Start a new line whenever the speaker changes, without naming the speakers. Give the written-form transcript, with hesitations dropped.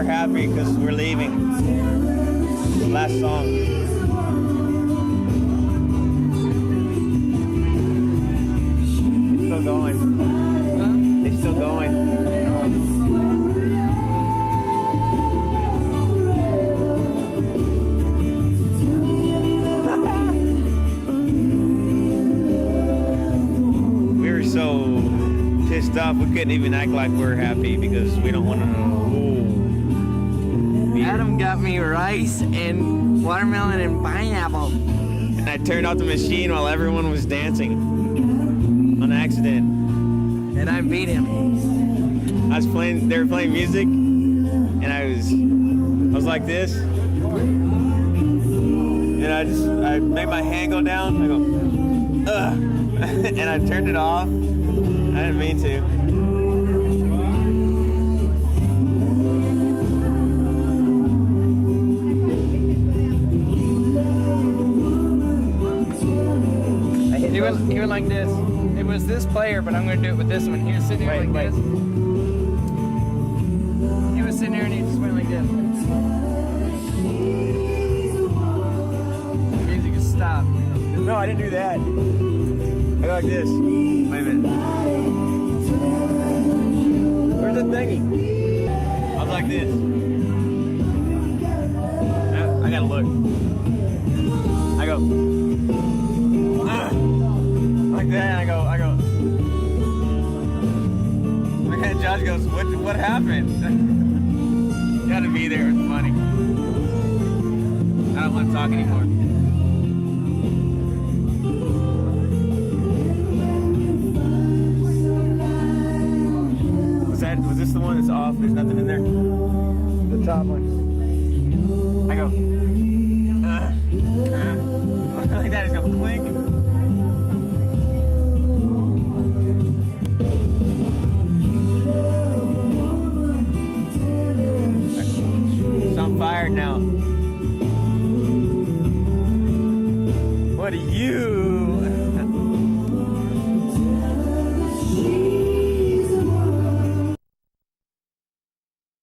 we're happy because we're leaving. Last song. It's still going. It's still going. We were so pissed off we couldn't even act like we're happy because we don't want to know.
Adam got me rice and watermelon and pineapple.
And I turned off the machine while everyone was dancing on accident.
And I beat him.
I was playing, they were playing music, and I was like this. And I made my hand go down. I go, ugh. And I turned it off. I didn't mean to.
He went like this. It was this player, but I'm going to do it with this one. He was sitting here like this. He was sitting here and he just went like this. The music just stopped.
No, I didn't do that. I go like this. Wait a minute. Where's the thingy? I was like this. I gotta look. I go. Like that, I go. And Josh goes, what happened? You gotta be there, it's funny. I don't want to talk anymore. Was this the one that's off? There's nothing in there?
The top one.
I go. Like that, it's gonna clink. I'm fired now. What are you?